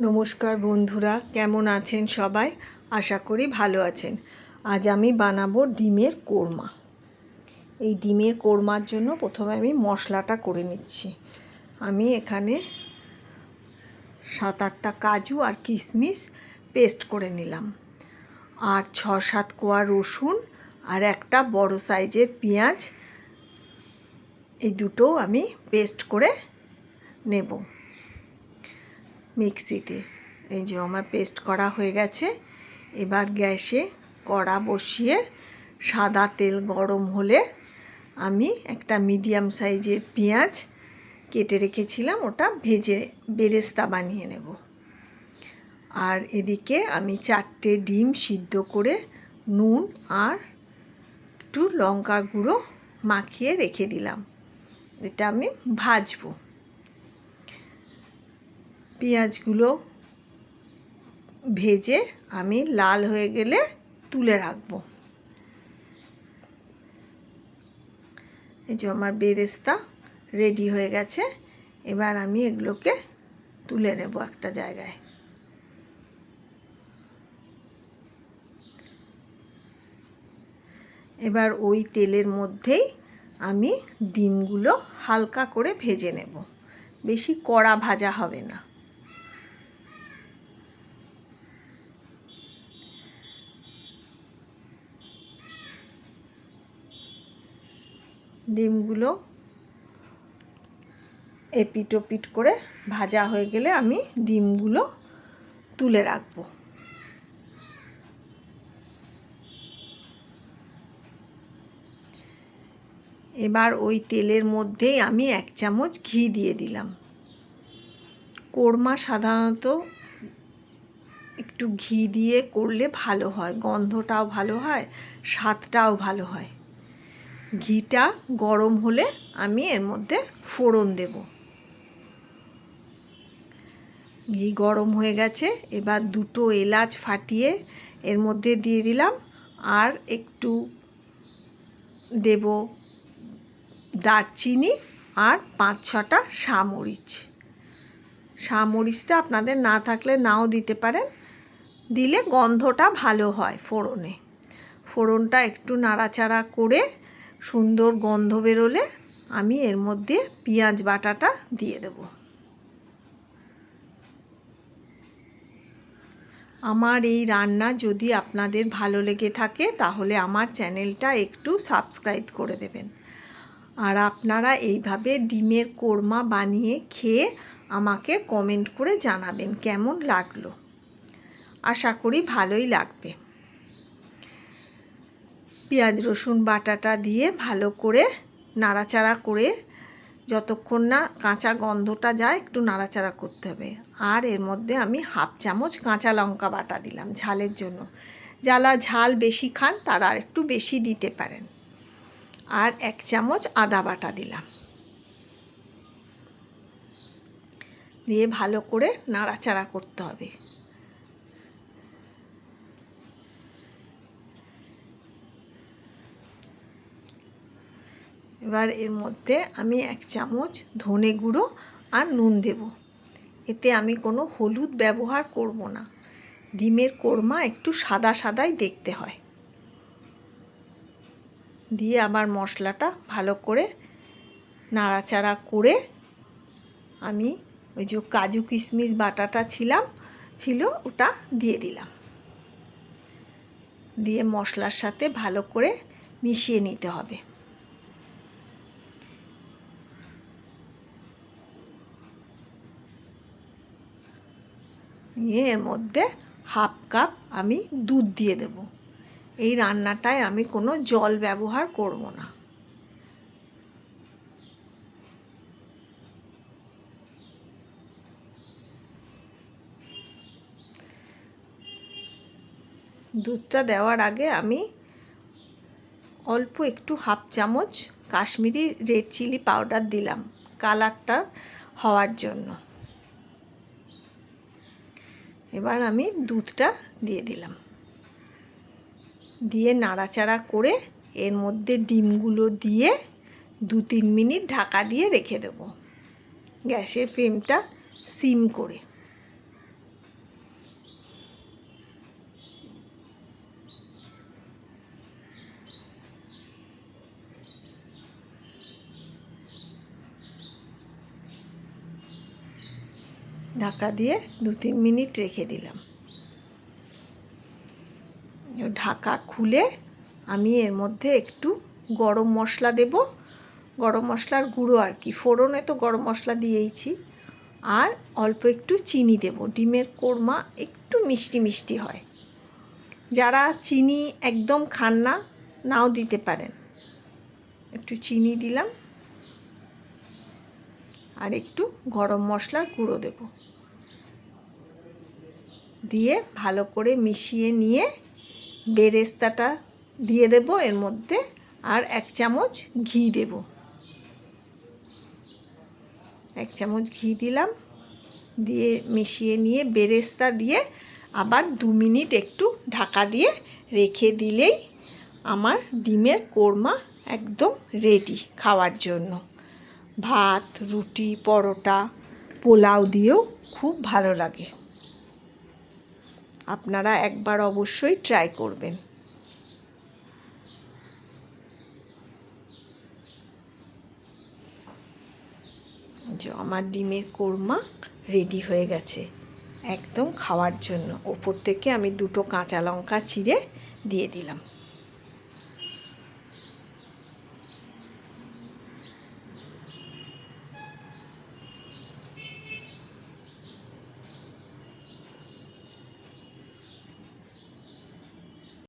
নমস্কার বন্ধুরা, কেমন আছেন সবাই? আশা করি ভালো আছেন। আজ আমি বানাবো ডিমের কোরমা। এই ডিমের কোরমার জন্য প্রথমে আমি মশলাটা করে নিচ্ছি। আমি এখানে 7-8টা কাজু আর কিশমিশ পেস্ট করে নিলাম, আর 6-7 কোয়া রসুন আর একটা বড় সাইজের পেঁয়াজ, এই দুটো আমি পেস্ট করে নেব মিক্সিতে। এই যে আমার পেস্ট করা হয়ে গেছে। এবার গ্যাসে কড়া বসিয়ে সাদা তেল গরম হলে আমি একটা মিডিয়াম সাইজের পেঁয়াজ কেটে রেখেছিলাম, ওটা ভেজে বেরেস্তা বানিয়ে নেব। আর এদিকে আমি 4টে ডিম সিদ্ধ করে নুন আর একটু লঙ্কা গুঁড়ো মাখিয়ে রেখে দিলাম, এটা আমি ভাজবো। পেঁয়াজগুলো ভেজে আমি লাল হয়ে গেলে তুলে রাখবো। এই যে আমার বেরেস্তা রেডি হয়ে গেছে। এবার আমি এগুলোকে তুলে নেব একটা জায়গায়। এবার ওই তেলের মধ্যেই আমি ডিমগুলো হালকা করে ভেজে নেব, বেশি কড়া ভাজা হবে না। ডিমগুলো এপিট ওপিট করে ভাজা হয়ে গেলে আমি ডিমগুলো তুলে রাখবো। এবার ওই তেলের মধ্যেই আমি 1 চামচ ঘি দিয়ে দিলাম। কোরমা সাধারণত একটু ঘি দিয়ে করলে ভালো হয়, গন্ধটাও ভালো হয়, স্বাদটাও ভালো হয়। ঘিটা গরম হলে আমি এর মধ্যে ফোড়ন দেব। ঘি গরম হয়ে গেছে। এবার 2টো এলাচ ফাটিয়ে এর মধ্যে দিয়ে দিলাম, আর একটু দেব দারচিনি আর 5-6টা শামরিচ। শামরিচটা আপনাদের না থাকলে নাও দিতে পারেন, দিলে গন্ধটা ভালো হয় ফোড়নে। ফোড়নটা একটু নাড়াচাড়া করে সুন্দর গন্ধ বেরোলে আমি এর মধ্যে পেঁয়াজ বাটাটা দিয়ে দেব। আমার এই রান্না যদি আপনাদের ভালো লেগে থাকে তাহলে আমার চ্যানেলটা একটু সাবস্ক্রাইব করে দেবেন। আর আপনারা এইভাবে ডিমের কোরমা বানিয়ে খেয়ে আমাকে কমেন্ট করে জানাবেন কেমন লাগলো। আশা করি ভালোই লাগবে। পেঁয়াজ রসুন বাটাটা দিয়ে ভালো করে নাড়াচাড়া করে যতক্ষণ না কাঁচা গন্ধটা যায় একটু নাড়াচাড়া করতে হবে। আর এর মধ্যে আমি 1/2 চামচ কাঁচা লঙ্কা বাটা দিলাম ঝালের জন্য। যারা ঝাল বেশি খান তারা একটু বেশি দিতে পারেন। আর 1 চামচ আদা বাটা দিলাম, দিয়ে ভালো করে নাড়াচাড়া করতে হবে। এবার এর মধ্যে আমি 1 চামচ ধনে গুঁড়ো আর নুন দেব। এতে আমি কোনো হলুদ ব্যবহার করব না। ডিমের কোরমা একটু সাদা সাদাই দেখতে হয়। দিয়ে আবার মশলাটা ভালো করে নাড়াচাড়া করে আমি ওই যে কাজু কিশমিশ বাটাটা ছিল ওটা দিয়ে দিলাম। দিয়ে মশলার সাথে ভালো করে মিশিয়ে নিতে হবে। নিয়ে এর মধ্যে 1/2 কাপ আমি দুধ দিয়ে দেব। এই রান্নাটায় আমি কোনো জল ব্যবহার করব না। দুধটা দেওয়ার আগে আমি অল্প একটু 1/2 চামচ কাশ্মীরি রেড চিলি পাউডার দিলাম কালারটা হওয়ার জন্য। এবার আমি দুধটা দিয়ে দিলাম, দিয়ে নাড়াচাড়া করে এর মধ্যে ডিমগুলো দিয়ে 2-3 মিনিট ঢাকা দিয়ে রেখে দেব, গ্যাসের ফ্লেমটা সিম করে। ঢাকা দিয়ে 2-3 মিনিট রেখে দিলাম। ঢাকা খুলে আমি এর মধ্যে একটু গরম মশলা দেব, গরম মশলার গুঁড়ো আর কি, ফোড়নে তো গরম মশলা দিয়েইছি, আর অল্প একটু চিনি দেব। ডিমের কোরমা একটু মিষ্টি মিষ্টি হয়, যারা চিনি একদম খান না নাও দিতে পারেন। একটু চিনি দিলাম আর একটু গরম মশলার গুঁড়ো দেব, দিয়ে ভালো করে মিশিয়ে নিয়ে বেরেস্তাটা দিয়ে দেব এর মধ্যে, আর 1 চামচ ঘি দেব। 1 চামচ ঘি দিলাম, দিয়ে মিশিয়ে নিয়ে বেরেস্তা দিয়ে আবার 2 মিনিট একটু ঢাকা দিয়ে রেখে দিলেই আমার ডিমের কোরমা একদম রেডি খাওয়ার জন্য। ভাত, রুটি, পরোটা, পোলাও দিয়েও খুব ভালো লাগে। আপনারা একবার অবশ্যই ট্রাই করবেন। যে আমার ডিমের কোরমা রেডি হয়ে গেছে একদম খাওয়ার জন্য। ওপর থেকে আমি 2টো কাঁচা লঙ্কা চিড়ে দিয়ে দিলাম।